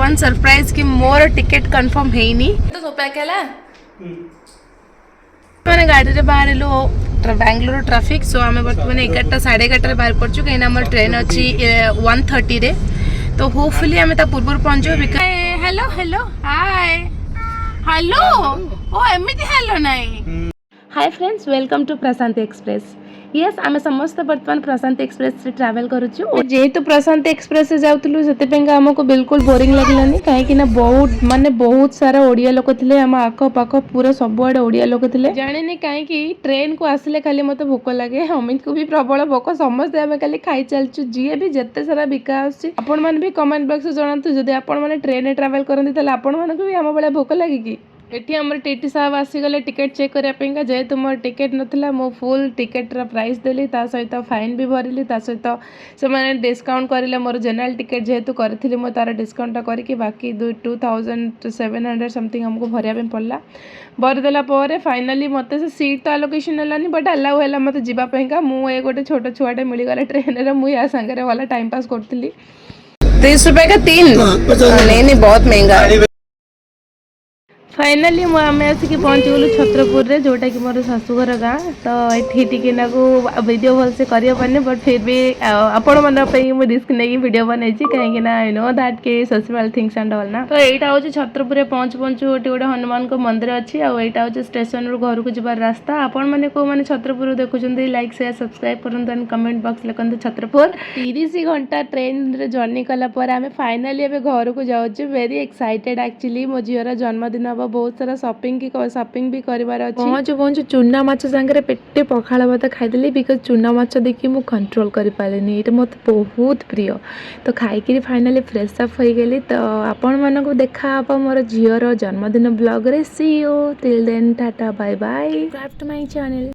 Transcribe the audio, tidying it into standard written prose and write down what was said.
One surprise कि मोर ticket confirm हेनी तो सोपा केला मैंने गाड़ी रे बाहर लो बैंगलोर ट्रैफिक सो आम बर्तमान 11टा 11:30 बाहर पड़चु कहीं आम ट्रेन अच्छी 1:30 रे तो होपफुली आम पूर्व पहुंचो हेलो हेलो हाय हेलो ओ एमती हेलो नाई hi friends welcome to Prashant express yes आम समस्त बर्तमान प्रशांत एक्सप्रेस से ट्रैवल करुचु जेहेतु प्रशांत एक्सप्रेस से जाऊँ से आमको बिल्कुल बोरिंग लगलानी कहीं बहुत माने बहुत सारा ओडिया लोक थे आम आख पाख पूरा सबुआड़े ओडिया लोक थे जाने कहीं ट्रेन को आसिले खाली मत भोक लगे अमित को भी प्रबल भोक समस्ते आम खाली खाई चलचु जी भी जिते सारा बिका आपण भी कमेंट बॉक्स जनातु जदि आपण मैंने ट्रेन ट्रैवल करते आपण मानक भी आम भाया भोक लगे कि एठी हमर टीटी साहब आसीगले टिकेट चेक करने जेहेतु मोर टिकेट नाला मो फुल टिकेटर प्राइस देली सहित फाइन भी भरली सहित से मैंने डिस्काउंट करें मोर जनरल टिकेट जेहेतु करी मो तार डिस्काउंट करके बाकी 2700 समथिंग हमको भरवा पड़ा भरदेला फाइनाली मत से सीट तो आलोकेशन है बट अलाउ है मत जावाई मुझे गोटे छोट छुआटे मिलगला ट्रेन रे मुझे सांगे वाला टाइम पास करी 30 रुपए का 3 नहीं बहुत महंगा फाइनाली आम आसिक पहुँची गलु छत्रपुर रे जोटा कि मोर शाशुघर गाँ तो ये वीडियो भलसे कर बट फिर भी आपण मन रिस्क नहीं वीडियो बनई कहीं आई नो दैट के सोशल थिंग्स एंड ऑल ना तो यहाँ हूँ छत्रपुर पहुँचु पहुँचु गोटे हनुमान को मंदिर अच्छी आउ यहाँ हूँ स्टेशन रू घर को जबार रास्ता आपण मैंने कौ मैंने छत्रपुर देखुं लाइक शेयर सब्सक्राइब करूँ एंड कमेंट बॉक्स लिखते छत्रपुर 30 घंटा ट्रेन रे जर्नी कलापर आम फाइनाली एवं घर को जाऊँ वेरी एक्साइटेड एक्चुअली मो झीर जन्मदिन हम बहुत सारा शॉपिंग भी करार अच्छे पहुँचु पहुँचु चूना माछ सांगे पेटे पखाड़ भात खाईदेली बिकज चूना माछ देखिए मुझे कंट्रोल कर पारे ये मत बहुत प्रिय तो खाई फाइनाली फ्रेश अप हो गली तो आपण मानक देखा मोर झीर जन्मदिन ब्लॉग रे see you till then tata bye bye subscribe to my channel.